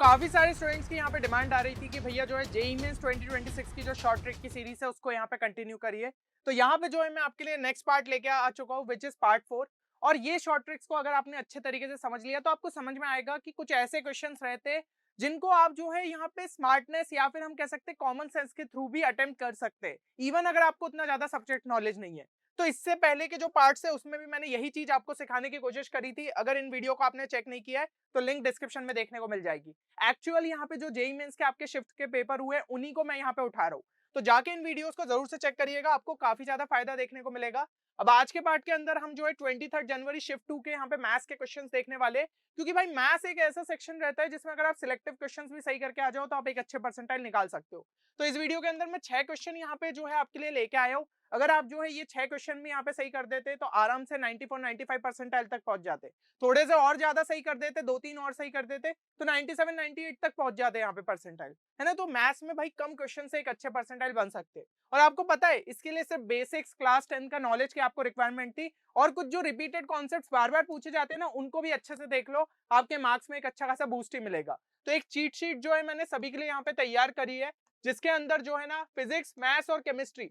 काफी सारे स्टूडेंट्स की यहाँ पे डिमांड आ रही थी कि भैया जो है जेईई मेंस 2026 की जो शॉर्ट ट्रिक की सीरीज है उसको यहाँ पे कंटिन्यू करिए। तो यहाँ पे जो है मैं आपके लिए नेक्स्ट पार्ट लेके आ चुका हूँ विच इज पार्ट 4। और ये शॉर्ट ट्रिक्स को अगर आपने अच्छे तरीके से समझ लिया तो आपको समझ में आएगा कि कुछ ऐसे क्वेश्चंस रहते जिनको आप जो है यहाँ पे स्मार्टनेस या फिर हम कह सकते हैं कॉमन सेंस के थ्रू भी अटेम्प्ट कर सकते हैं, इवन अगर आपको उतना ज्यादा सब्जेक्ट नॉलेज नहीं है। तो इससे पहले के जो पार्ट्स है उसमें भी मैंने यही चीज आपको सिखाने की कोशिश करी थी। अगर इन वीडियो को आपने चेक नहीं किया है तो लिंक डिस्क्रिप्शन में देखने को मिल जाएगी। एक्चुअल यहाँ पे जो जेईई मेंस के आपके शिफ्ट के पेपर हुए उन्हीं को मैं यहाँ पे उठा रहा हूँ। तो जाके इन वीडियोस को जरूर से चेक करिएगा, आपको काफी ज्यादा फायदा देखने को मिलेगा। अब आज के पार्ट के अंदर हम जो है 23 जनवरी शिफ्ट 2 के यहाँ पे मैथ्स के क्वेश्चंस देखने वाले, क्योंकि भाई मैथ्स एक ऐसा सेक्शन रहता है जिसमें अगर आप सिलेक्टिव क्वेश्चंस भी सही करके आ जाओ तो आप एक अच्छे परसेंटाइल निकाल सकते हो। तो इस वीडियो के अंदर मैं 6 क्वेश्चन यहाँ पे जो है आपके लिए लेके आया हूँ। अगर आप जो है ये 6 क्वेश्चन भी यहाँ पे सही कर देते तो आराम से 94-95 परसेंटाइल तक पहुंच जाते। थोड़े से और ज्यादा सही कर देते, 2-3 और सही कर देते तो 97-98 तक पहुंच जाते यहाँ पे परसेंटाइल, है ना। तो मैथ्स में भाई कम क्वेश्चन से एक अच्छे परसेंटाइल बन सकते हैं। और आपको पता है इसके लिए सिर्फ बेसिक्स क्लास 10 का नॉलेज की आपको रिक्वायरमेंट थी, और कुछ जो रिपीटेड कॉन्सेप्ट्स बार बार पूछे जाते हैं ना उनको भी अच्छे से देख लो, आपके मार्क्स में एक अच्छा खासा बूस्ट ही मिलेगा। तो एक चीट शीट जो है मैंने सभी के लिए यहाँ पे तैयार करी है, जिसके अंदर जो है ना फिजिक्स, मैथ्स और केमिस्ट्री,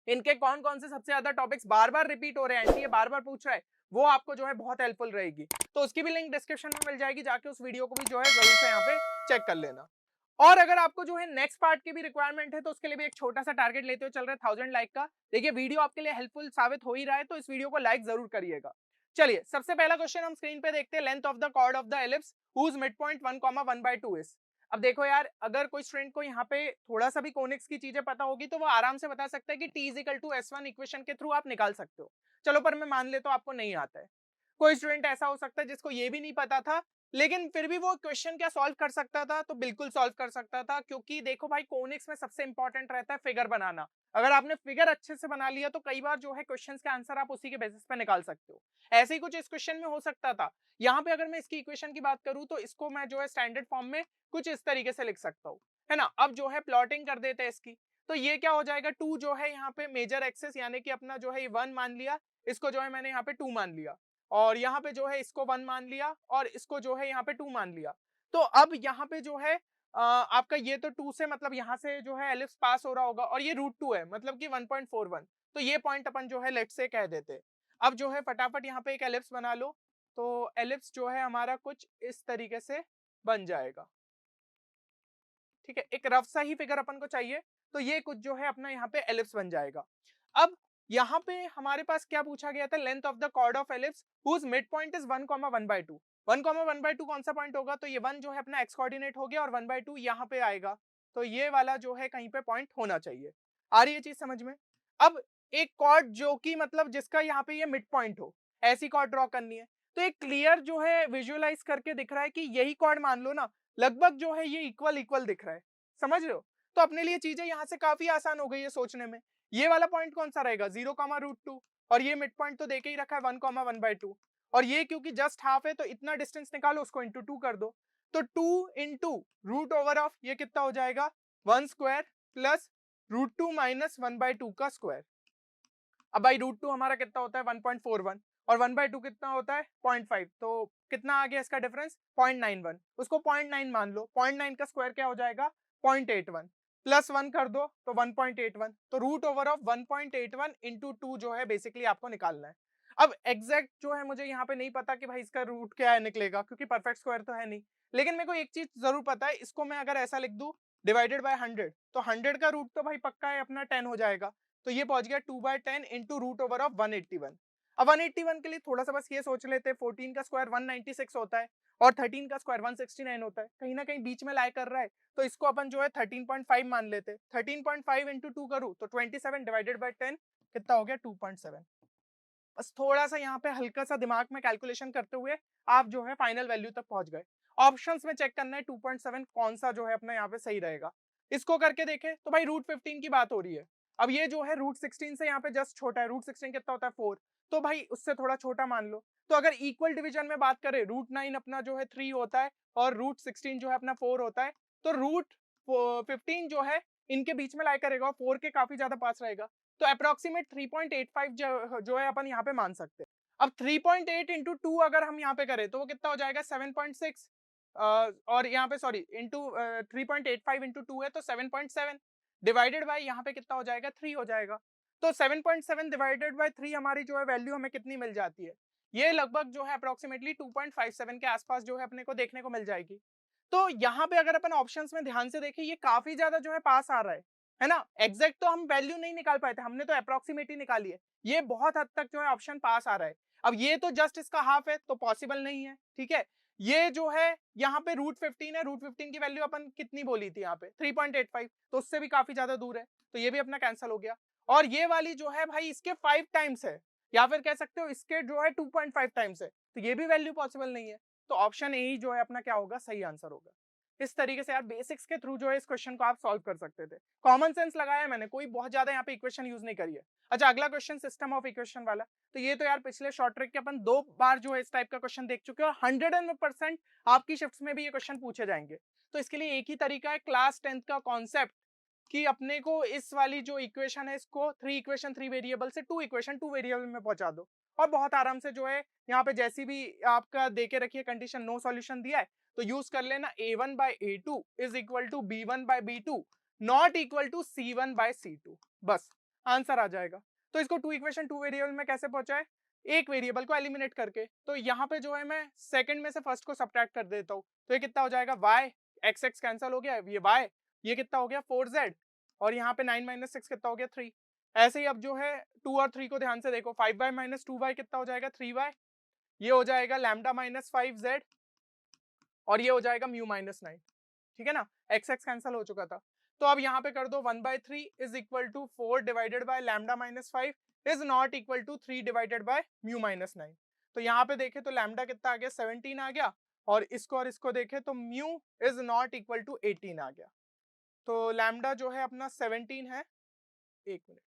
इनके कौन कौन से सबसे ज्यादा टॉपिक्स बार बार रिपीट हो रहे हैं, ये बार बार पूछ रहा है, वो आपको जो है बहुत हेल्पफुल रहेगी। तो उसकी भी लिंक डिस्क्रिप्शन में मिल जाएगी, जाके उस वीडियो को भी जो है जरूर से यहाँ पे चेक कर लेना। और अगर आपको जो है नेक्स्ट पार्ट की भी रिक्वायरमेंट है तो उसके लिए भी एक छोटा सा टारगेट लेते हुए चल रहा है 1000 लाइक का। देखिए वीडियो आपके लिए हेल्पफुल साबित हो ही रहा है तो इस वीडियो को लाइक जरूर करिएगा। चलिए सबसे पहला क्वेश्चन हम स्क्रीन पे देखते हैं, length of the chord of the ellipse whose mid point 1,1/2 is. अब देखो यार, अगर कोई स्टूडेंट को यहाँ पे थोड़ा सा भी कोनिक्स की चीजें पता होगी तो वो आराम से बता सकता है कि t is equal to S1 equation के थ्रू आप निकाल सकते हो। चलो पर मैं मान लेता हूँ आपको नहीं आता है। कोई स्टूडेंट ऐसा हो सकता है जिसको ये भी नहीं पता था, लेकिन फिर भी वो क्वेश्चन क्या सॉल्व कर सकता था, तो बिल्कुल सॉल्व कर सकता था, क्योंकि देखो भाई कोनिक्स में सबसे इंपॉर्टेंट रहता है फिगर बनाना। अगर आपने फिगर अच्छे से बना लिया तो कई बार जो है क्वेश्चंस के आंसर आप उसी के बेसिस पे निकाल सकते हो। ऐसे ही कुछ इस क्वेश्चन में हो सकता था। यहाँ पे अगर मैं इसकी इक्वेशन की बात करूँ तो इसको मैं जो है स्टैंडर्ड फॉर्म में कुछ इस तरीके से लिख सकता हूँ, है ना। अब जो है प्लॉटिंग कर देते हैं इसकी, तो ये क्या हो जाएगा, 2 जो है यहाँ पे मेजर एक्सेस यानी कि अपना जो है 1 मान लिया, इसको जो है मैंने यहाँ पे 2 मान लिया, और यहाँ पे जो है इसको 1 मान लिया और इसको जो है यहाँ पे 2 मान लिया। तो अब यहाँ पे जो है आपका ये तो 2 से मतलब यहाँ से जो है एलिप्स पास हो रहा होगा, और ये √2 है मतलब कि 1.41। तो ये पॉइंट अपन जो है लेट से कह देते। अब जो है फटाफट यहाँ पे एक एलिप्स बना लो। तो एलिप्स जो है हमारा कुछ इस तरीके से बन जाएगा, ठीक है। एक रफ सा ही फिगर अपन को चाहिए, तो ये कुछ जो है अपना यहाँ पे एलिप्स बन जाएगा। अब यहाँ पे हमारे पास क्या पूछा गया था, length of the chord of ellipse whose mid point is 1,1/2। 1,1/2 कौन सा पॉइंट होगा, तो ये 1 जो है अपना एक्स कोऑर्डिनेट हो गया और 1/2 यहाँ पे आएगा। तो ये वाला जो है कहीं पे पॉइंट होना चाहिए। आ रही है चीज समझ में। अब एक कॉर्ड जो कि मतलब जिसका यहाँ पे ये मिड पॉइंट हो, ऐसी कॉर्ड ड्रॉ करनी है। तो एक क्लियर जो है विजुअलाइज करके दिख रहा है कि यही कॉर्ड मान लो ना, लगभग जो है ये इक्वल इक्वल दिख रहा है, समझ रहे हो। तो अपने लिए चीजें यहाँ से काफी आसान हो गई है सोचने में। ये वाला पॉइंट कौन सा रहेगा, 0,√2, और ये मिड पॉइंट तो देके ही रखा है 1,1/2, और ये क्योंकि जस्ट हाफ है तो इतना डिस्टेंस निकालो, उसको इंटू 2 कर दो। तो 2 इंटू रूट ओवर ऑफ ये कितना हो जाएगा, 1 स्क्वायर प्लस √2 माइनस 1/2 का स्क्वायर। अब भाई √2 हमारा कितना होता है 1.41, और 1/2 कितना होता है 0.5, तो कितना आ गया इसका डिफरेंस 0.91, उसको 0.9 मान लो। 0.9 का स्क्वायर क्या हो जाएगा 0.81, प्लस 1 कर दो तो 1.81, तो रूट ओवर ऑफ 1.81 इंटू 2 जो है बेसिकली आपको निकालना है। अब एग्जैक्ट जो है मुझे यहाँ पे नहीं पता कि भाई इसका रूट क्या है निकलेगा, क्योंकि परफेक्ट स्क्वायर तो है नहीं, लेकिन मेरे को एक चीज जरूर पता है, इसको मैं अगर ऐसा लिख दूं डिवाइडेड बाय 100, तो 100 का रूट तो भाई पक्का है अपना 10 हो जाएगा। तो ये पहुंच गया 2/10 इंटू रूट ओवर ऑफ 181। अब 181 के लिए थोड़ा सा बस ये सोच लेते हैं, 14 का स्क्वायर 196 होता है और 13 का स्क्वायर 169 होता है, कहीं ना कहीं बीच में लाई कर रहा है, तो इसको अपन जो है 13.5 मान लेते। 13.5 इंटू 2 करूँ तो 27 डिवाइडेड बाई 10 कितना हो गया 2.7। बस थोड़ा सा यहाँ पे हल्का सा दिमाग में कैलकुलेशन करते हुए आप जो है फाइनल वैल्यू तक पहुंच गए। ऑप्शंस में चेक करना है 2.7 कौन सा जो है अपना यहाँ पे सही रहेगा। इसको करके देखें तो भाई √15 की बात हो रही है। अब ये जो है √16 से यहाँ पे जस्ट छोटा है, √16 कितना होता है 4, तो भाई उससे थोड़ा छोटा मान लो। तो अगर इक्वल डिवीजन में बात करें √9 अपना जो है 3 होता है और √16 जो है अपना 4 होता है, तो √15 जो है इनके बीच में लाई करेगा और 4 के काफी ज्यादा पास रहेगा। तो अप्रोक्सीमेट 3.85 जो है अपन यहाँ पे मान सकते हैं। अब 3.8 इंटू 2 अगर हम यहाँ पे करें तो वो कितना हो जाएगा 7.6, और यहाँ पे सॉरी इंटू 3.85 इंटू 2 है तो 7.7 डिवाइडेड बाय यहाँ पे कितना हो जाएगा 3 हो जाएगा। तो 7.7 डिवाइडेड बाय 3 हमारी जो है वैल्यू हमें कितनी मिल जाती है, ये लगभग जो है अप्रोक्सीमेटली 2.57 के आसपास जो है अपने को देखने को मिल जाएगी। तो यहाँ पे अगर अपन ऑप्शंस में ध्यान से देखें ये काफी ज्यादा जो है पास आ रहा है ना। एग्जैक्ट तो हम वैल्यू नहीं निकाल पाए थे, हमने तो अप्रोक्सीमेट ही निकाली है। ये बहुत हद तक जो है ऑप्शन पास आ रहा है। अब ये तो जस्ट इसका हाफ है तो पॉसिबल नहीं है, ठीक है। ये जो है यहाँ पे √15 है, √15 की वैल्यू अपन कितनी बोली थी यहाँ पे 3.85, तो उससे भी काफी ज्यादा दूर है, तो ये भी अपना कैंसिल हो गया। और ये वाली जो है भाई इसके 5 टाइम्स है, या फिर कह सकते हो इसके जो है 2.5 टाइम्स है, तो ये भी वैल्यू पॉसिबल नहीं है। तो ऑप्शन ए ही जो है अपना क्या होगा, सही आंसर होगा। इस तरीके से यार बेसिक्स के थ्रू जो है इस क्वेश्चन को आप सॉल्व कर सकते थे। कॉमन सेंस लगाया मैंने, कोई बहुत ज्यादा यहाँ पे इक्वेशन यूज नहीं करी है। अच्छा अगला क्वेश्चन सिस्टम ऑफ इक्वेशन वाला, तो ये तो यार पिछले शॉर्ट ट्रिक के अपन 2 बार जो है इस टाइप का क्वेश्चन देख चुके हैं और 100% आपकी शिफ्ट्स में भी ये क्वेश्चन पूछे जाएंगे। तो इसके लिए एक ही तरीका है, क्लास 10th का कॉन्सेप्ट, कि अपने को इस वाली जो इक्वेशन है इसको 3 इक्वेशन 3 वेरिएबल से 2 इक्वेशन 2 वेरिएबल में पहुंचा दो, और बहुत आराम से जो है यहाँ पे जैसी भी आपका देके रखिए कंडीशन, नो सॉल्यूशन दिया है तो यूज कर लेना a1/a2 is equal to b1/b2 not equal to c1/c2, बस आंसर आ जाएगा। तो इसको 2 इक्वेशन 2 वेरिएबल में कैसे पहुंचाए, एक वेरिएबल को एलिमिनेट करके। तो यहाँ पे जो है मैं सेकंड में से फर्स्ट को सब्ट्रैक्ट कर देता हूँ, तो ये कितना हो जाएगा y, x कैंसिल हो गया, ये y, ये कितना हो गया 4z, और यहाँ पे 9 - 6 कितना हो गया 3। ऐसे ही अब जो है 2 और 3 को ध्यान से देखो, 5y - 2y कितना हो जाएगा 3y, ये हो जाएगा लैम्डा -5z, और ये हो जाएगा μ-9, ठीक है ना, x कैंसिल हो चुका था। तो अब यहाँ पे कर दो 1/3 is equal to 4 divided by lambda -5 is not equal to 3 divided by μ-9। तो यहाँ पे देखे तो लैम्डा कितना आ गया 17 आ गया, और इसको देखे तो mu is not equal to 18 आ गया। तो लैम्डा जो है अपना 17 है, एक मिनट,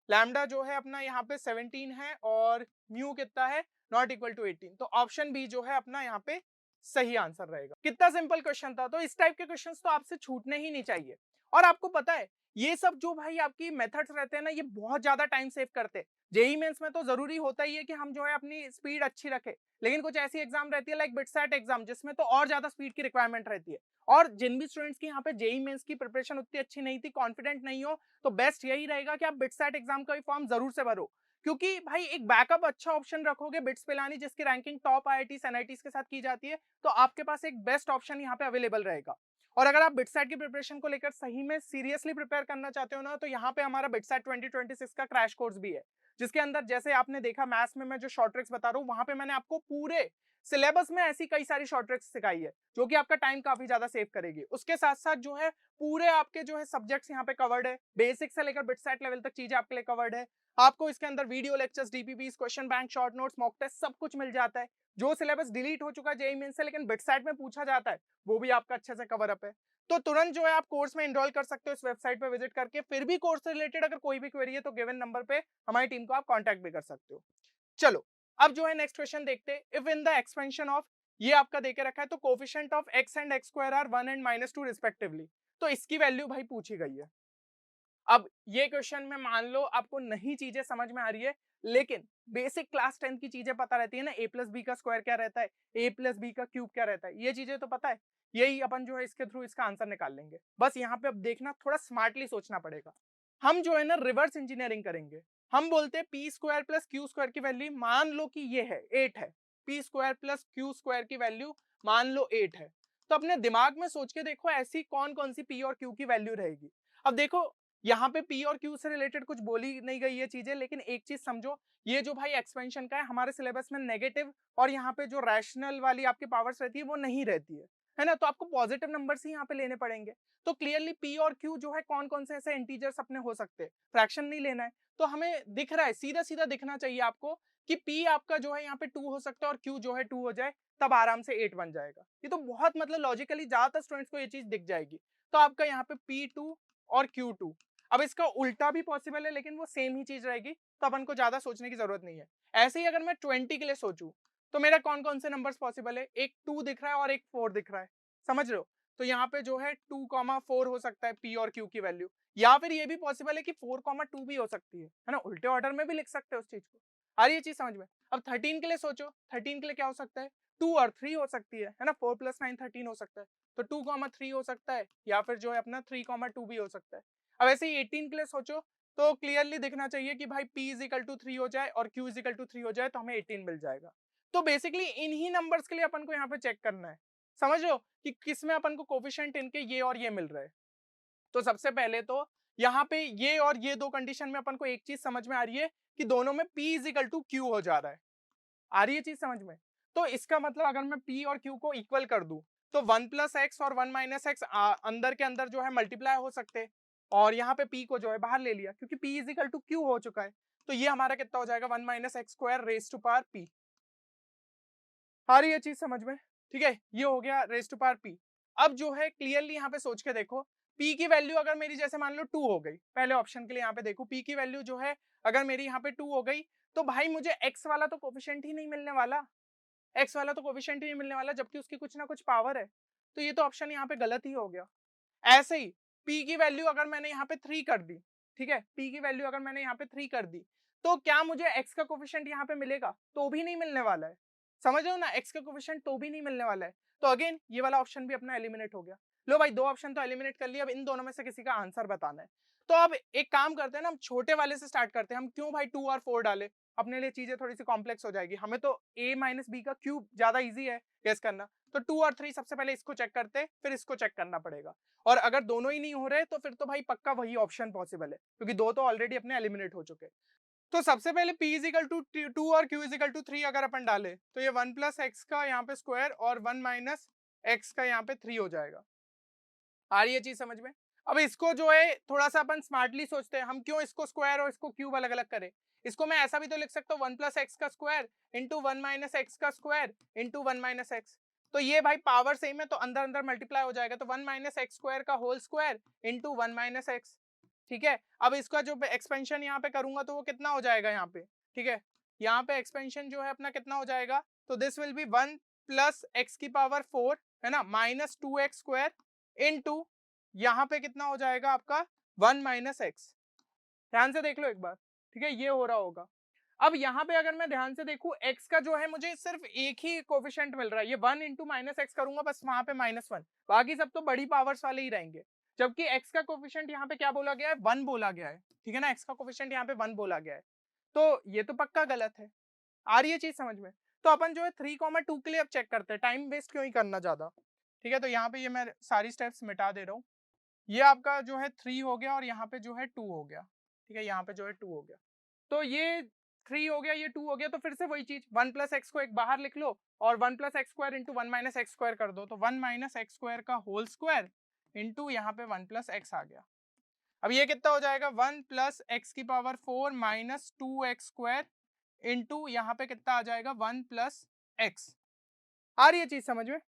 लैम्डा जो है अपना यहाँ पे 17 है और म्यू कितना है नॉट इक्वल टू 18, तो ऑप्शन बी जो है अपना यहाँ पे सही आंसर रहेगा। कितना सिंपल क्वेश्चन था। तो इस टाइप के क्वेश्चंस तो आपसे छूटने ही नहीं चाहिए। और आपको पता है ये सब जो भाई आपकी मेथड्स रहते हैं ना, ये बहुत ज्यादा टाइम सेव करते हैं। जेई मेंस में तो जरूरी होता ही है कि हम जो है अपनी स्पीड अच्छी रखें, लेकिन कुछ ऐसी एग्जाम रहती है लाइक बिटसैट एग्जाम, जिसमें तो और ज्यादा स्पीड की रिक्वायरमेंट रहती है। और जिन भी स्टूडेंट्स की यहाँ पे जेई मेंस की प्रिपरेशन उतनी अच्छी नहीं थी, कॉन्फिडेंट नहीं हो, तो बेस्ट यही रहेगा कि आप बिटसैट एग्जाम का भी फॉर्म जरूर से भरो। क्योंकि भाई एक बैकअप अच्छा ऑप्शन रखोगे बिट्स पिलानी, जिसकी रैंकिंग टॉप आईआईटीज एनआईटीज के साथ की जाती है, तो आपके पास एक बेस्ट ऑप्शन यहाँ पे अवेलेबल रहेगा। और अगर आप बिटसैट की प्रिपरेशन को लेकर सही में सीरियसली प्रिपेयर करना चाहते हो ना, तो यहाँ पे हमारा बिटसैट 2026 का क्रैश कोर्स भी है, जिसके अंदर जैसे आपने देखा मैथ्स में मैं जो शॉर्ट ट्रिक्स बता रहा हूँ, वहां पे मैंने आपको पूरे सिलेबस में ऐसी कई सारी शॉर्ट ट्रिक्स सिखाई है, जो कि आपका टाइम काफी ज्यादा सेव करेगी। उसके साथ साथ जो है पूरे आपके जो है सब्जेक्ट्स यहाँ पे कवर्ड है, बेसिक से लेकर बिटसैट लेवल तक चीजें आपके लिए कवर्ड है। आपको इसके अंदर video lectures, DPPs, question bank, short notes, mock test सब कुछ मिल जाता है। जो सिलेबस डिलीट हो चुका है जेईई मेंस से लेकिन बिटसैट में पूछा जाता है, वो भी आपका अच्छे से कवर अप है। तो तुरंत जो है आप कोर्स में एनरोल कर सकते हो इस वेबसाइट पे विजिट करके। फिर भी कोर्स से रिलेटेड अगर कोई भी क्वेरी है तो गिवन नंबर पे हमारी टीम को आप कांटेक्ट भी कर सकते हो। चलो अब जो है नेक्स्ट क्वेश्चन देखते हैं। If in the expansion of, ये आपका देके रखा है, तो coefficient of x and x square are 1 and -2 respectively, तो इसकी वैल्यू भाई पूछी गई है। अब ये क्वेश्चन में मान लो आपको नहीं चीजें समझ में आ रही है, लेकिन बेसिक क्लास 10 की चीजें पता रहती है ना, a+b का स्क्वायर क्या रहता है, a+b का क्यूब क्या रहता है, ये चीजें तो पता है। यही अपन जो है इसके थ्रू इसका आंसर निकाल लेंगे। बस यहाँ पे अब देखना थोड़ा स्मार्टली सोचना पड़ेगा। हम जो है ना रिवर्स इंजीनियरिंग करेंगे। हम बोलते हैं P square plus Q square की वैल्यू मान लो कि ये है 8 है, P square plus Q square की वैल्यू मान लो 8 है। तो अपने दिमाग में सोच के देखो ऐसी कौन कौन सी पी और क्यू की वैल्यू रहेगी। अब देखो यहाँ पे पी और क्यू से रिलेटेड कुछ बोली नहीं गई ये चीजें, लेकिन एक चीज समझो, ये जो भाई एक्सपेंशन का है हमारे सिलेबस में नेगेटिव और यहाँ पे जो रैशनल वाली आपकी पावर्स रहती है वो नहीं रहती है ना, तो आपको पॉजिटिव नंबर्स ही यहाँ पे लेने पड़ेंगे। तो क्लियरली पी और क्यू जो है कौन कौन से ऐसे इंटीजर्स अपने हो सकते हैं, फ्रैक्शन नहीं लेना है। तो हमें दिख रहा है, सीधा सीधा दिखना चाहिए आपको कि पी आपका जो है यहाँ पे 2 हो सकता है और क्यू जो है 2 हो जाए, तब आराम से 8 बन जाएगा। ये तो बहुत मतलब लॉजिकली ज्यादातर स्टूडेंट्स को ये चीज दिख जाएगी। तो आपका यहाँ पे P2 और Q2, अब इसका उल्टा भी पॉसिबल है लेकिन वो सेम ही चीज रहेगी, तो अपन को ज्यादा सोचने की जरूरत नहीं है। ऐसे ही अगर मैं 20 के लिए सोचूं, तो मेरा कौन कौन से नंबर्स पॉसिबल है, एक 2 दिख रहा है और एक 4 दिख रहा है, समझ रहे हो। तो यहाँ पे जो है 2,4 हो सकता है पी और क्यू की वैल्यू, या फिर ये भी पॉसिबल है कि 4,2 भी हो सकती है ना, उल्टे ऑर्डर में भी लिख सकते हो उस चीज को। आ रही है चीज समझ में। अब 13 के लिए सोचो, 13 के लिए क्या हो सकता है, 2 और 3 हो सकती है ना, 4 + 9 13 हो सकता है, तो 2, 3 हो सकता है, या फिर जो है अपना 3, 2 भी हो सकता है। अब ऐसे ही 18 के लिए सोचो तो क्लियरली दिखना चाहिए कि भाई p = 3 हो जाए और q = 3 हो जाए तो हमें 18 मिल जाएगा। तो बेसिकली इन्हीं नंबर्स के लिए अपन को यहाँ पे चेक करना है, समझ लो कि किसमें अपन को कोफिशिएंट इनके ये और ये मिल रहे हैं। तो सबसे पहले तो यहाँ पे ये और ये दो कंडीशन में अपन को एक चीज समझ में आ रही है कि दोनों में p = q हो जा रहा है। आ रही है चीज समझ में? तो इसका मतलब अगर मैं p और q को इक्वल कर दूं तो 1 + x और 1 - x अंदर के अंदर जो है मल्टीप्लाई हो सकते हैं, और यहाँ पे p को जो है बाहर ले लिया क्योंकि p = q हो चुका है। तो ये हमारा कितना हो जाएगा 1 - x² p। आ रही है चीज समझ में? ठीक है, ये हो गया p। अब जो है क्लियरली यहाँ पे सोच के देखो, p की वैल्यू अगर मेरी जैसे मान लो 2 हो गई, पहले ऑप्शन के लिए यहाँ पे देखो p की वैल्यू जो है अगर मेरी यहाँ पे 2 हो गई तो भाई मुझे x वाला तो कोफिशिएंट ही नहीं मिलने वाला, x वाला तो कोफिशिएंट ही नहीं मिलने वाला जबकि उसकी कुछ ना कुछ पावर है। तो ये तो ऑप्शन यहाँ पे गलत ही हो गया। ऐसे ही p की वैल्यू अगर मैंने यहाँ पे 3 कर दी, ठीक है, p की वैल्यू अगर मैंने यहाँ पे 3 कर दी तो क्या मुझे x का कोफिशिएंट यहाँ पे मिलेगा? तो भी नहीं मिलने वाला है। समझ रहे हो ना, x का कोफिशिएंट तो भी नहीं मिलने वाला है। तो अगेन ये वाला ऑप्शन भी अपना एलिमिनेट हो गया। लो भाई, दो ऑप्शन तो एलिमिनेट कर लिया, अब इन दोनों में से किसी का आंसर बताना है। तो अब एक काम करते हैं ना, हम छोटे वाले से स्टार्ट करते हैं। हम क्यों भाई 2 और 4 डाले? अपने लिए चीजें थोड़ी सी कॉम्प्लेक्स हो जाएगी। हमें तो a - b का क्यूब ज्यादा इजी है गेस करना। तो 2 और 3 सबसे पहले इसको चेक करते हैं, फिर इसको चेक करना पड़ेगा। और अगर दोनों ही नहीं हो रहे तो फिर तो भाई पक्का वही ऑप्शन पॉसिबल है, क्योंकि दो तो ऑलरेडी अपने एलिमिनेट हो चुके। तो सबसे पहले p = 2 और q = 3 अगर अपन डाले तो ये 1 + x का यहाँ पे स्क्वायर और 1 - x का यहाँ पे 3 हो जाएगा। आ रही है चीज समझ में? अब इसको जो है थोड़ा सा अपन स्मार्टली सोचते हैं, हम क्यों इसको स्क्वायर और इसको क्यूब अलग अलग करें? इसको मैं ऐसा भी तो लिख सकता हूँ 1 + x का स्क्वायर इंटू 1 - x का स्क्वायर इंटू 1 - x। तो ये भाई पावर सेम है तो अंदर अंदर मल्टीप्लाई हो जाएगा, तो 1 - x² का होल स्क्वायर इंटू 1 - x। ठीक है, अब इसका जो एक्सपेंशन यहाँ पे करूंगा तो वो कितना हो जाएगा यहाँ पे? ठीक है, यहाँ पे एक्सपेंशन जो है अपना कितना हो जाएगा? तो दिस विल बी 1 + x⁴ है ना -2x² इनटू यहाँ पे कितना हो जाएगा आपका 1 - x। ध्यान से देख लो एक बार, ठीक है, ये हो रहा होगा। अब यहाँ पे अगर मैं ध्यान से देखूं x का जो है मुझे सिर्फ एक ही कोफिशिएंट मिल रहा है, ये 1 × -x करूंगा बस, वहां पे -1, बाकी सब तो बड़ी पावर्स वाले ही रहेंगे। जबकि x का कोफिशिएंट यहाँ पे क्या बोला गया है? 1 बोला गया है, ठीक है ना, x का कोफिशिएंट यहाँ पे 1 बोला गया है। तो ये तो पक्का गलत है। आ रही है चीज समझ में? तो अपन जो है 3, 2 के लिए अब चेक करते हैं, टाइम वेस्ट क्यों ही करना ज्यादा। ठीक है, तो यहाँ पे ये मैं सारी स्टेप्स मिटा दे रहा हूँ। ये आपका जो है 3 हो गया और यहाँ पे जो है 2 हो गया। ठीक है, यहाँ पे जो है 2 हो गया, तो ये 3 हो गया, ये 2 हो गया। तो फिर से वही चीज 1 + x को एक बाहर लिख लो और 1 + x² इंटू 1 - x² कर दो, तो 1 - x² का होल स्क्वायर इंटू यहाँ पे 1 + x आ गया। अब ये कितना हो जाएगा? 1 + x⁴ माइनस 2x² इंटू यहाँ पे कितना आ जाएगा? 1 + x। आ रही है चीज समझ में?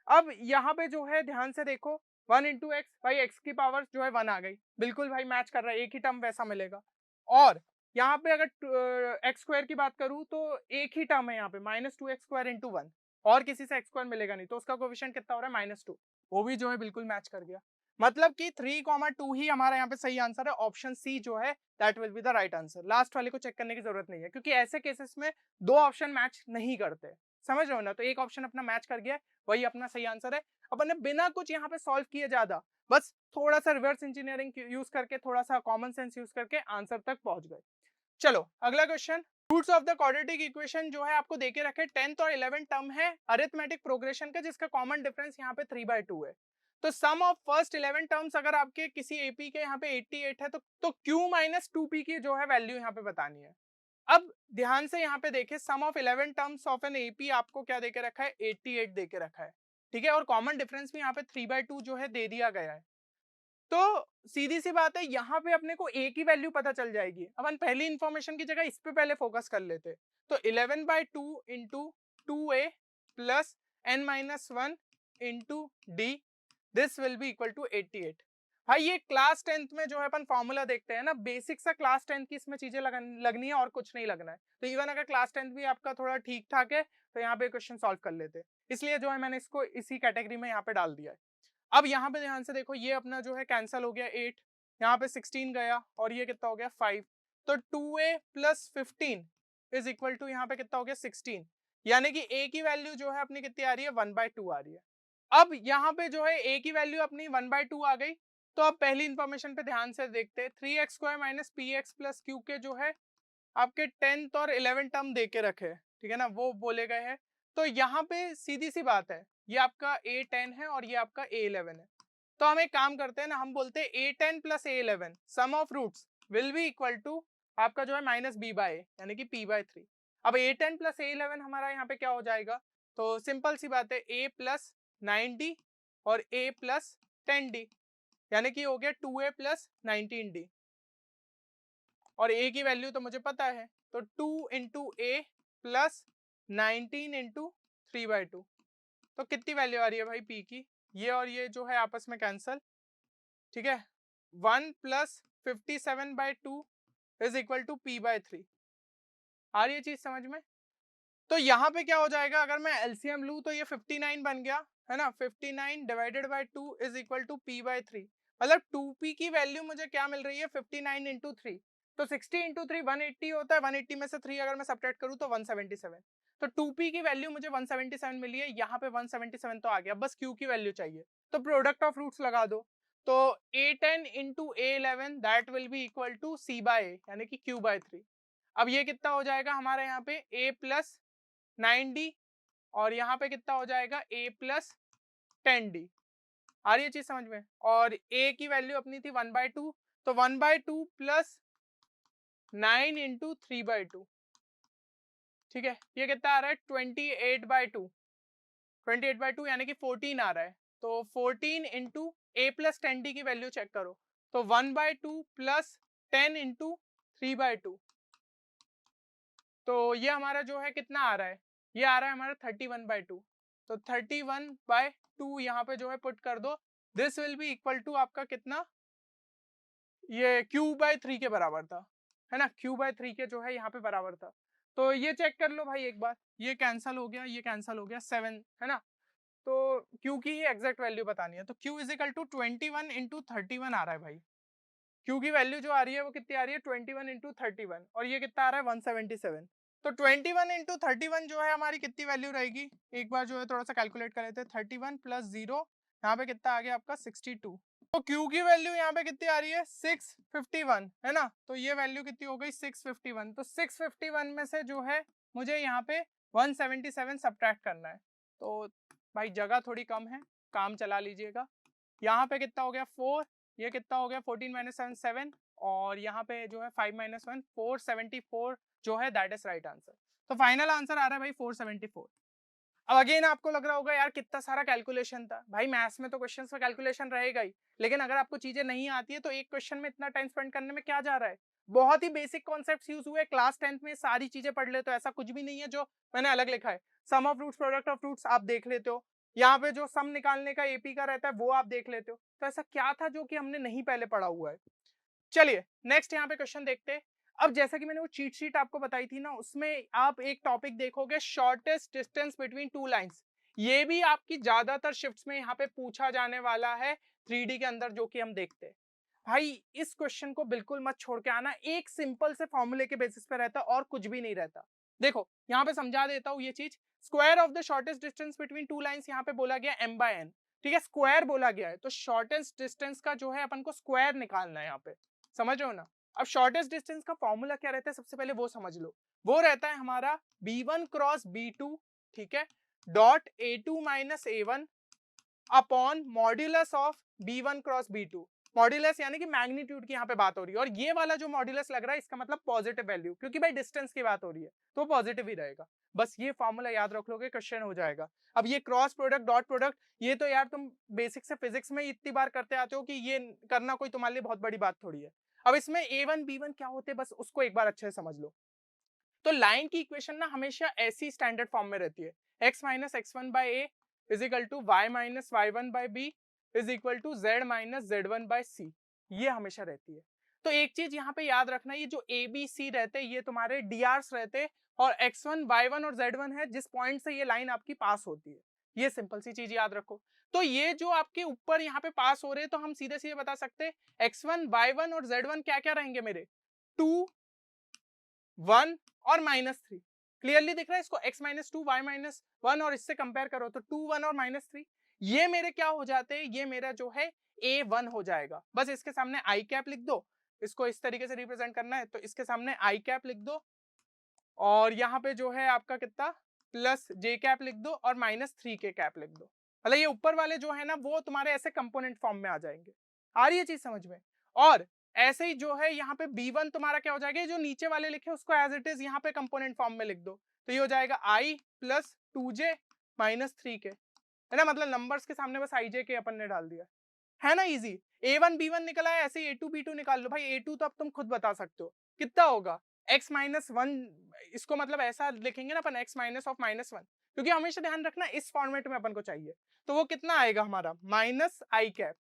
अब यहाँ पे जो है ध्यान से देखो, 1 × x, भाई x की पावर जो है 1 आ गई, बिल्कुल भाई मैच कर रहा है, एक ही टर्म वैसा मिलेगा। और यहाँ पे अगर x² की बात करूँ तो एक ही टर्म है यहाँ पे -2x² इंटू 1, और किसी से x² मिलेगा नहीं, तो उसका कोफिशिएंट कितना हो रहा है? -2। वो भी जो है बिल्कुल मैच कर गया। मतलब कि 3, 2 ही हमारा यहाँ पे सही आंसर है। ऑप्शन सी जो है that will be the right answer. Last वाले को चेक करने की जरूरत नहीं है, क्योंकि ऐसे केसेस में दो ऑप्शन मैच नहीं करते। समझ रहे हो ना? तो एक ऑप्शन अपना मैच कर गया, वही अपना सही आंसर है। अपन ने बिना कुछ यहाँ पे सॉल्व किए ज्यादा, बस थोड़ा सा रिवर्स इंजीनियरिंग यूज करके, थोड़ा सा कॉमन सेंस यूज करके आंसर तक पहुंच गए। चलो अगला question. Roots of the quadratic equation जो है आपको देके रखे 10th और 11th टर्म है अरिथमेटिक प्रोग्रेशन का, जिसका कॉमन डिफरेंस यहाँ पे 3/2 है। तो सम ऑफ फर्स्ट 11 टर्म्स अगर आपके किसी एपी के यहाँ पे 88 है तो q - 2p की जो है वैल्यू यहाँ पे बतानी है। अब ध्यान से यहाँ पे देखें, sum of 11 terms of an AP आपको क्या देके रखा है? 88 देके रखा है। ठीक है, और कॉमन डिफरेंस भी यहाँ पे 3/2 जो है दे दिया गया है। तो सीधी सी बात है, यहाँ पे अपने को a की वैल्यू पता चल जाएगी। अपन पहली इंफॉर्मेशन की जगह इस पे पहले फोकस कर लेते। तो 11/2 into 2a plus n-1 into D, this will be equal to 88। भाई ये क्लास 10th में जो है अपन फॉर्मूला देखते हैं ना, बेसिक सा क्लास 10th की इसमें चीजें लगनी है और कुछ नहीं लगना है। तो इवन अगर क्लास 10th भी आपका थोड़ा ठीक ठाक है तो यहाँ पे क्वेश्चन सॉल्व कर लेते, इसलिए जो है मैंने इसको इसी कैटेगरी में यहाँ पे डाल दिया है। अब यहाँ पे ध्यान से देखो, ये अपना जो है कैंसिल हो गया 8, यहाँ पे 16 गया और ये कितना हो गया 5। तो 2a + 15 इज इक्वल टू यहाँ पे कितना हो गया 16। यानी कि a की वैल्यू जो है अपनी कितनी आ रही है 1/2 आ रही है। अब यहाँ पे जो है a की वैल्यू अपनी 1/2 आ गई, तो अब पहली इंफॉर्मेशन पे ध्यान से देखते हैं। 3x² minus px plus Q के जो है आपके 10th और 11th टर्म दे के रखे, ठीक है ना, वो बोले गए हैं। तो यहाँ पे सीधी सी बात है, ये आपका a10 है और ये आपका a11 है। तो हम एक काम करते हैं ना, हम बोलते हैं a10 plus a11 sum of roots will be equal to आपका जो है माइनस b बाय यानी कि p/3। अब a10 प्लस a11 हमारा यहाँ पे क्या हो जाएगा, तो सिंपल सी बात है a प्लस 9d और a प्लस 10d, यानी कि हो गया 2a प्लस 19d। और a की वैल्यू तो मुझे पता है, तो 2 इंटू ए प्लस 19 इंटू 3/2। तो कितनी वैल्यू आ रही है भाई p की, ये और ये जो है आपस में कैंसल, ठीक है। 1 plus 57/2 is equal to p/3। आ रही है चीज समझ में। तो यहाँ पे क्या हो जाएगा, अगर मैं एलसीएम लूँ तो ये 59 बन गया है ना, 59 divided by 2 is equal to p/3। मतलब 2p की वैल्यू मुझे क्या मिल रही है 59 इंटू 3, तो 60 इंटू 3 180 होता है, 180 में से 3 अगर मैं सब्ट्रैक्ट करूँ तो 177। तो 2p की वैल्यू मुझे 177 मिली है, यहाँ पे 177 तो आ गया, बस q की वैल्यू चाहिए, तो प्रोडक्ट ऑफ रूट्स लगा दो। तो a10 into a11 that will be equal to c/a यानी कि q/3। अब ये कितना हो जाएगा हमारे यहाँ पे a प्लस 9d और यहाँ पे कितना हो जाएगा a प्लस 10d। आ रही है चीज समझ में। और a की वैल्यू अपनी थी 1/2, तो 1/2 प्लस 9 इंटू 3/2, ठीक है। ये कितना आ रहा है 28/2, 28/2 यानी कि 14 आ रहा है। तो 14 इंटू a प्लस 10d की वैल्यू चेक करो, तो 1/2 प्लस 10 इंटू 3/2, तो ये हमारा जो है कितना आ रहा है, ये आ रहा है हमारा 31/2। तो 31/2 यहाँ पे जो है पुट कर दो, this will be equal to आपका कितना, ये q/3 के बराबर था, है ना, q/3 के जो है यहाँ पे बराबर था। तो ये चेक कर लो भाई एक बार, ये कैंसल हो गया, ये कैंसल हो गया, 7 है ना। तो q की एग्जैक्ट वैल्यू बतानी है, तो q is equal to 21 into 31 आ रहा है भाई। q की वैल्यू जो आ रही है वो कितनी आ रही है 21 इंटू 31, और ये कितना आ रहा है 177। तो 21 इंटू 31 जो है हमारी कितनी वैल्यू रहेगी, एक बार जो है थोड़ा सा कैलकुलेट कर लेते हैं। 31 प्लस 0 यहाँ पे कितना आ गया आपका 62। तो q की वैल्यू यहाँ पे कितनी आ रही है 651, है ना। तो ये वैल्यू कितनी हो गई 651। तो 651 में से जो है मुझे यहाँ पे 177 सब्ट्रैक्ट करना है। तो भाई जगह थोड़ी कम है, काम चला लीजिएगा। यहाँ पे कितना हो गया 4, ये कितना हो गया 14 माइनस 7 7, और यहाँ पे जो है 5 माइनस 1 474 जो है दैट इज राइट आंसर। तो फाइनल आंसर आ रहा है भाई 474। अब अगेन आपको लग रहा होगा यार कितना सारा कैलकुलेशन था, भाई मैथ्स में तो क्वेश्चंस का कैलकुलेशन रहेगा ही, लेकिन अगर आपको चीजें नहीं आती है तो एक क्वेश्चन में इतना टाइम स्पेंड करने में क्या जा रहा है। बहुत ही बेसिक कॉन्सेप्ट्स यूज हुए, क्लास 10th में सारी चीजें पढ़ ले, तो ऐसा कुछ भी नहीं है जो मैंने अलग लिखा है। Sum of roots product of roots आप देख लेते हो, यहाँ पे जो सम निकालने का एपी का रहता है वो आप देख लेते हो। तो ऐसा क्या था जो कि हमने नहीं पहले पढ़ा हुआ है। चलिए नेक्स्ट यहाँ पे क्वेश्चन देखते हैं। अब जैसा कि मैंने वो चीट शीट आपको बताई थी ना, उसमें आप एक टॉपिक देखोगे shortest distance between two lines. ये भी आपकी ज्यादातर शिफ्ट्स में यहाँ पे पूछा जाने वाला है 3D के अंदर, जो कि हम देखते हैं। भाई इस क्वेश्चन को बिल्कुल मत छोड़ के आना, एक सिंपल से फॉर्मूले के बेसिस पे रहता और कुछ भी नहीं रहता। देखो यहाँ पे समझा देता हूँ ये चीज। Square of the shortest distance between two lines यहाँ पे बोला गया m/n, ठीक है, स्क्वायर बोला गया है, तो शॉर्टेस्ट डिस्टेंस का जो है अपन को स्क्वायर निकालना है यहाँ पे, समझ रहे हो ना। अब शॉर्टेस्ट डिस्टेंस का फॉर्मूला क्या रहता है सबसे पहले वो समझ लो। वो रहता है हमारा b1 क्रॉस b2, ठीक है, dot a2 minus a1 upon modulus of b1 cross b2। Modulus यानी कि मैग्नीट्यूड की यहाँ पे बात हो रही है, और ये वाला जो मॉड्यूलस लग रहा है इसका मतलब पॉजिटिव वैल्यू, क्योंकि भाई डिस्टेंस की बात हो रही है तो पॉजिटिव ही रहेगा। बस ये फॉर्मूला याद रख लोगे, क्वेश्चन हो जाएगा। अब ये क्रॉस प्रोडक्ट डॉट प्रोडक्ट, ये तो यार तुम बेसिक से फिजिक्स में इतनी बार करते आते हो कि ये करना कोई तुम्हारे लिए बहुत बड़ी बात थोड़ी है। अब इसमें a1 b1 क्या होते हैं बस उसको एक बार अच्छे से समझ लो। तो लाइन की इक्वेशन ना हमेशा ऐसी स्टैंडर्ड फॉर्म में रहती है, x minus x1 by A is equal to y minus y1 by B is equal to z minus z1 by C, ये हमेशा रहती है। तो एक चीज यहाँ पे याद रखना, ये जो ए बी सी रहते हैं ये तुम्हारे drs रहते हैं, और x1 y1 और z1 है जिस पॉइंट से ये लाइन आपकी पास होती है। ये सिंपल सी चीज याद रखो। तो ये जो आपके ऊपर यहाँ पे पास हो रहे हैं, तो हम सीधे सीधे बता सकते हैं x1 y1 और z1 क्या क्या रहेंगे मेरे 2 1 और -3। क्लियरली दिख रहा है इसको, x minus two Y minus one, और इससे कंपेयर करो तो 2 1 और माइनस 3, ये मेरे क्या हो जाते हैं, ये मेरा जो है a1 हो जाएगा। बस इसके सामने आई कैप लिख दो, इसको इस तरीके से रिप्रेजेंट करना है तो इसके सामने आई कैप लिख दो, और यहाँ पे जो है आपका कितना प्लस जे कैप लिख दो और माइनस 3 के कैप लिख दो। मतलब ये ऊपर वाले जो है ना वो तुम्हारे ऐसे कंपोनेंट फॉर्म में आ जाएंगे। आ रही है चीज समझ में? और ऐसे ही जो है यहाँ पे b1 तुम्हारा क्या हो जाएगा, जो नीचे वाले लिखे उसको एज इट इज यहाँ पे कंपोनेंट फॉर्म में लिख दो, तो ये हो जाएगा i plus 2j minus 3k, है ना। मतलब नंबर्स के सामने बस i j के अपन ने डाल दिया, है ना इजी। a1 b1 निकला है, ऐसे ही a2 b2 निकाल लो भाई। a2 तो अब तुम खुद बता सकते हो कितना होगा, x माइनस वन, इसको मतलब ऐसा लिखेंगे ना अपन x minus of minus one, क्योंकि हमेशा ध्यान रखना इस फॉर्मेट में अपन को चाहिए। तो वो कितना आएगा हमारा माइनस आई कैप,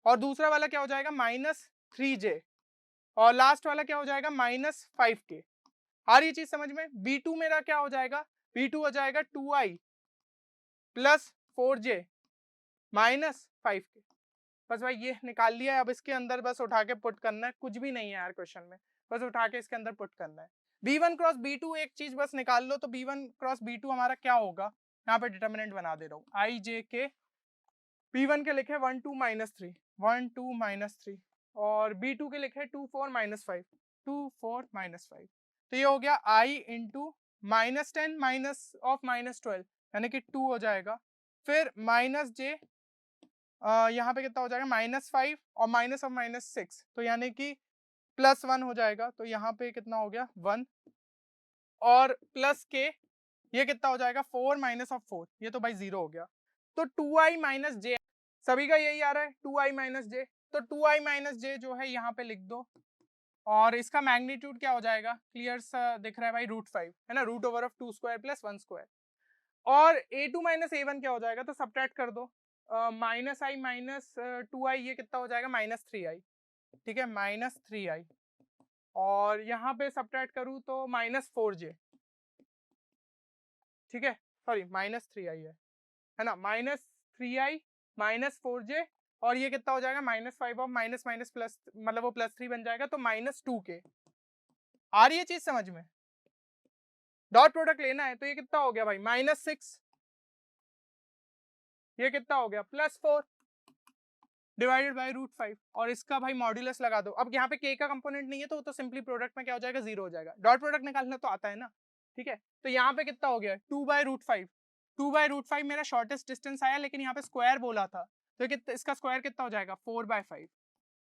और दूसरा वाला क्या हो जाएगा माइनस 3j, और लास्ट वाला क्या हो जाएगा माइनस 5k। आ रही चीज समझ में? b2 मेरा क्या हो जाएगा, b2 हो जाएगा 2i plus 4j minus 5k। बस भाई ये निकाल लिया है, अब इसके अंदर बस उठा के पुट करना है, कुछ भी नहीं है यार क्वेश्चन में, बस उठा के इसके अंदर पुट करना है। b1 क्रॉस b2 एक चीज बस निकाल लो, तो b1 क्रॉस b2 हमारा क्या होगा, यहाँ पे डिटर्मिनेंट बना दे रहा हूँ, आई जे के, b1 के लिखे 1 2 माइनस 3, 1 2 माइनस 3, और b2 के लिखे 2 4 माइनस 5, 2 4 माइनस 5। तो ये हो गया i into minus 10 minus of minus 12, यानी कि 2 हो जाएगा, फिर माइनस जे, यहाँ पे कितना हो जाएगा माइनस 5 और माइनस ऑफ माइनस 6, तो यानी कि प्लस 1 हो जाएगा, तो यहाँ पे कितना हो गया 1, और प्लस के ये कितना हो जाएगा 4 माइनस ऑफ 4, ये तो भाई 0 हो गया। तो 2i माइनस जे, सभी का यही आ रहा है 2i माइनस जे, तो 2i माइनस जे जो है यहाँ पे लिख दो, और इसका मैग्नीट्यूड क्या हो जाएगा, क्लियर सा दिख रहा है भाई, √5 है ना, root over of 2 square plus 1 square. और a2 माइनस a1 क्या हो जाएगा, तो सब्ट्रैक्ट कर दो, माइनस आई माइनस 2i, ये कितना हो जाएगा माइनस 3i, ठीक है माइनस 3i, और यहाँ पे सब्ट्रैक्ट करूँ तो माइनस 4j, ठीक है सॉरी माइनस 3i है ना, माइनस 3i माइनस 4j, और ये कितना हो जाएगा माइनस 5 और माइनस माइनस प्लस, मतलब वो प्लस 3 बन जाएगा, तो माइनस 2k। आ रही है चीज समझ में? डॉट प्रोडक्ट लेना है, तो ये कितना हो गया भाई माइनस 6, ये कितना हो गया प्लस 4 डिवाइडेड बाय √5, और इसका भाई मॉड्यूलस लगा दो। अब यहाँ पे k का कंपोनेंट नहीं है, तो वो तो सिंपली प्रोडक्ट में क्या हो जाएगा 0 हो जाएगा, डॉट प्रोडक्ट निकालना तो आता है ना, ठीक है। तो यहाँ पे कितना हो गया 2/√5, 2/√5 मेरा शॉर्टेस्ट डिस्टेंस आया, लेकिन यहाँ पे स्क्वायर बोला था, तो कितना, इसका स्क्वायर कितना हो जाएगा 4/5।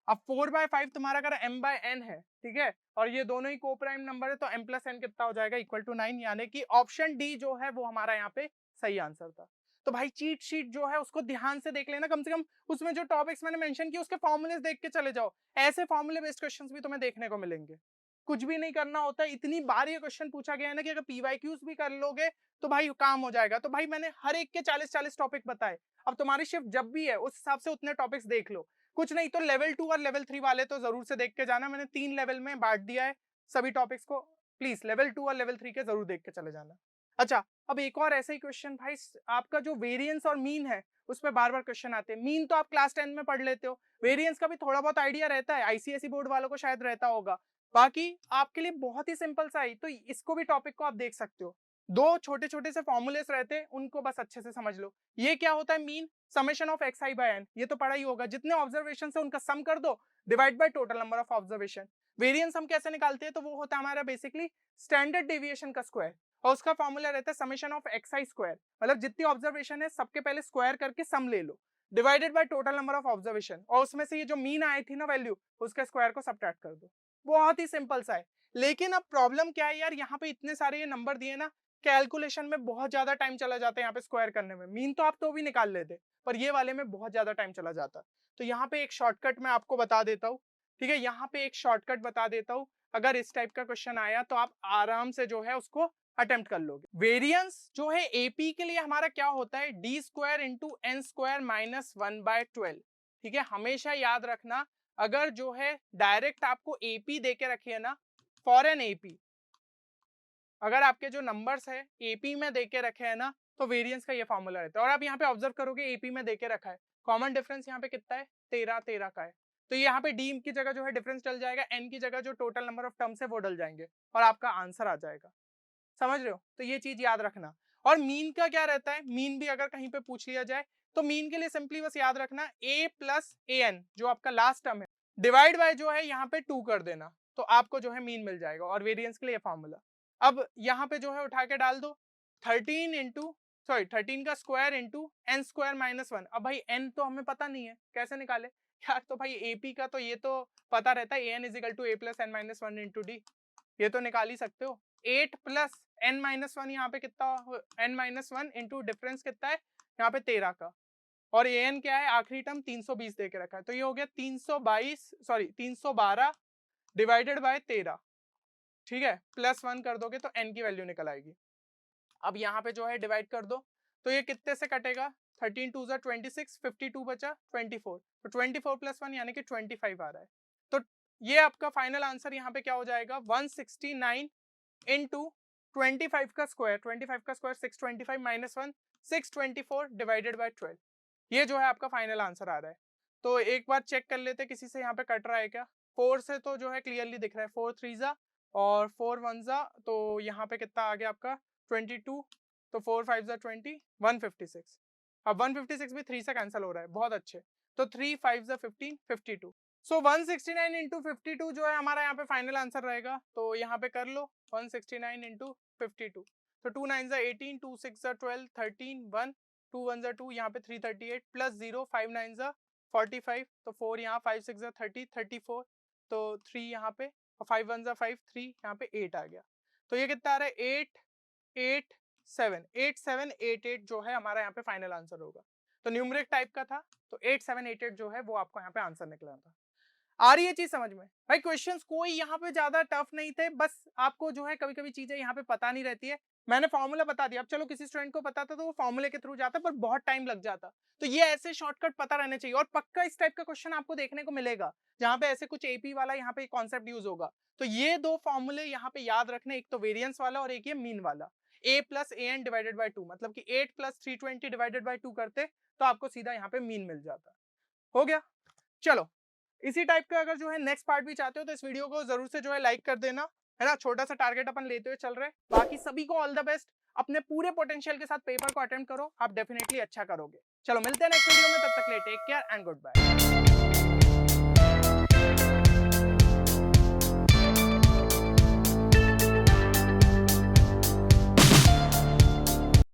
अब 4/5 तुम्हारा अगर m/n है, ठीक है, और ये दोनों ही को प्राइम नंबर है, तो m प्लस n कितना हो जाएगा इक्वल टू 9, यानी कि ऑप्शन डी जो है वो हमारा यहाँ पे सही आंसर था। तो भाई चीट शीट जो है उसको ध्यान से देख लेना, कम से कम उसमें जो टॉपिक्स मैंने मेंशन किए उसके फॉर्मूले देख के चले जाओ, ऐसे फॉर्मूले बेस्ड क्वेश्चंस भी तुम्हें देखने को मिलेंगे। कुछ भी नहीं करना होता, इतनी बार ये क्वेश्चन पूछा गया है ना कि अगर पीवाईक्यूज भी कर लोगे तो भाई काम हो जाएगा। तो भाई मैंने हर एक के 40-40 टॉपिक बताए, अब तुम्हारी शिफ्ट जब भी है उस हिसाब से उतने टॉपिक्स देख लो, कुछ नहीं तो लेवल 2 और लेवल 3 वाले तो जरूर से देख के जाना, मैंने 3 लेवल में बांट दिया है सभी टॉपिक्स को, प्लीज लेवल 2 और लेवल 3 के जरूर देख के चले जाना। अच्छा, अब एक और ऐसा ही क्वेश्चन भाई, आपका जो वेरिएंस और मीन है उस पर बार बार क्वेश्चन आते हैं। मीन तो आप क्लास 10 में पढ़ लेते हो, वेरिएंस का भी थोड़ा बहुत आइडिया रहता है, आईसीएसई बोर्ड वालों को शायद रहता होगा, बाकी आपके लिए बहुत ही सिंपल सा है, तो इसको भी टॉपिक को आप देख सकते हो। दो छोटे छोटे से फॉर्मूलेस रहते हैं, उनको बस अच्छे से समझ लो। ये क्या होता है मीन, समेशन ऑफ xi/n, ये तो पढ़ा ही होगा, जितने ऑब्जर्वेशन है उनका सम कर दो, divide by total number of observation. Variance हम कैसे निकालते हैं, तो वो होता है हमारा बेसिकली स्टैंडर्ड डेविएशन का स्क्वायर, और उसका फॉर्मूला रहता है समेशन ऑफ xi स्क्वायर, मतलब जितनी ऑब्जर्वेशन है सबके पहले स्क्वायर करके सम ले लो, divided by total number of observation, और उसमें से ये जो मीन आई थी ना वैल्यू, उसके स्क्वायर को सब्ट्रैक्ट कर दो। बहुत ही सिंपल सा है। लेकिन अब प्रॉब्लम क्या है यार, यहाँ पे इतने सारे ये नंबर दिए ना, कैलकुलेशन में बहुत ज्यादा टाइम चला जाता है यहाँ पे स्क्वायर करने में। मीन तो आप तो भी निकाल लेते, पर ये वाले में बहुत ज्यादा टाइम चला जाता। तो यहाँ पे एक शॉर्टकट मैं आपको बता देता हूँ, ठीक है, यहाँ पे एक शॉर्टकट बता देता हूँ, अगर इस टाइप का क्वेश्चन आया तो आप आराम से जो है उसको अटेम्प्ट कर लोगे। वेरिएंस जो है एपी के लिए हमारा क्या होता है, D square into N square minus 1/12, ठीक है, हमेशा याद रखना। अगर जो है डायरेक्ट आपको एपी दे के रखी है ना, फॉर एन एपी, अगर आपके जो नंबर्स है एपी में देके रखे हैं ना, तो वेरिएंस का ये फॉर्मूला रहता है। और आप यहाँ पे ऑब्जर्व करोगे एपी में देके रखा है, कॉमन डिफरेंस यहाँ पे कितना है 13 का है, तो यहाँ पे डी की जगह जो है डिफरेंस डल जाएगा, एन की जगह जो टोटल नंबर ऑफ टर्म्स है वो डल जाएंगे, और आपका आंसर आ जाएगा। समझ रहे हो? तो ये चीज याद रखना। और मीन का क्या रहता है, मीन भी अगर कहीं पे पूछ लिया जाए तो मीन के लिए सिंपली बस याद रखना a प्लस ए एन जो आपका लास्ट टर्म है डिवाइड बाय जो है यहाँ पे 2 कर देना, तो आपको जो है मीन मिल जाएगा। और वेरिएंस के लिए फॉर्मूला अब यहाँ पे जो है उठा के डाल दो 13 का square into N square minus 1। अब भाई एन तो हमें पता नहीं है, कैसे निकाले यार? तो भाई एपी का तो ये तो पता रहता है, A N is equal to A plus N minus 1 into D, ये तो निकाल ही सकते हो। 8 प्लस एन माइनस 1 यहाँ पे कितना, एन माइनस 1 इंटू डिफरेंस कितना है यहाँ पे 13 का, और ए एन क्या है आखिरी टर्म 320 दे के रखा है, तो ये हो गया 312 डिवाइडेड बाय 13, ठीक है, प्लस 1 कर दोगे तो एन की वैल्यू निकल आएगी। अब यहाँ पे जो है डिवाइड कर दो, तो ये कितने से कटेगा, 13 2 26, 52 बचा 24, तो 24 प्लस 1 यानी कि 25 आ रहा है। तो ये आपका फाइनल आंसर यहाँ पे क्या हो जाएगा, 169 इंटू 25 का स्क्वायर, 25 का स्क्वायर 625 माइनस 1 624 डिवाइडेड बाय 12, ये जो है आपका फाइनल आंसर आ रहा है। तो एक बार चेक कर लेते किसी से यहाँ पे कट रहा है क्या। 4 से तो जो है क्लियरली दिख रहा है, 4 3 जा और 4 1 जा, तो यहाँ पे कितना आ गया आपका 22, तो 4 5 जा 20 156। अब 156 भी 3 से कैंसिल हो रहा है, बहुत अच्छे, तो 3 5 जा 15 52। सो 169 इंटू 52 जो है हमारा यहाँ पे फाइनल आंसर रहेगा, तो यहाँ पे कर लो 169 इंटू 52, तो 2 9 जा 18 2 6 जा 12 13 1 2 1 जा 2, यहाँ पे 338 प्लस 0 5 9 जा 45, तो 4 यहाँ 5 6 जा 30 34, तो 3 यहाँ पे 5 1 जा 5 3 यहाँ पे 8 आ गया, तो ये कितना आ रहा है 8 8 7 8 7 8 8 जो है हमारा यहाँ पे फाइनल आंसर होगा। तो न्यूमरिक टाइप का था, तो 8 7 8 8 जो है वो आपको यहाँ पे आंसर निकला था। आ रही है चीज समझ में भाई? क्वेश्चंस कोई यहाँ पे ज्यादा टफ नहीं थे, बस आपको जो है कभी कभी चीजें यहाँ पे पता नहीं रहती है। मैंने फॉर्मूला बता दिया, अब चलो किसी स्टूडेंट को पता था तो वो फॉर्मूले के थ्रू जाता, पर बहुत टाइम लग जाता, तो ये ऐसे शॉर्टकट पता रहने चाहिए। और पक्का इस टाइप का क्वेश्चन आपको देखने को मिलेगा जहाँ पे ऐसे कुछ एपी वाला यहाँ पे कॉन्सेप्ट यूज होगा। तो ये दो फॉर्मूले यहाँ पे याद रखने, एक तो वेरियंस वाला और एक ये मीन वाला, a plus A N divided by 2, मतलब कि 8 प्लस 320 डिवाइडेड बाई 2 करते तो आपको सीधा यहाँ पे मीन मिल जाता। हो गया, चलो इसी टाइप का अगर जो है नेक्स्ट पार्ट भी चाहते हो तो इस वीडियो को जरूर से जो है लाइक कर देना, है ना। छोटा सा टारगेट अपन लेते हुए चल रहे हैं। बाकी सभी को ऑल द बेस्ट, अपने पूरे पोटेंशियल के साथ पेपर को अटेम्प्ट करो, आप डेफिनेटली अच्छा करोगे। चलो मिलते हैं नेक्स्ट वीडियो में, तब तक के लिए take care and good bye.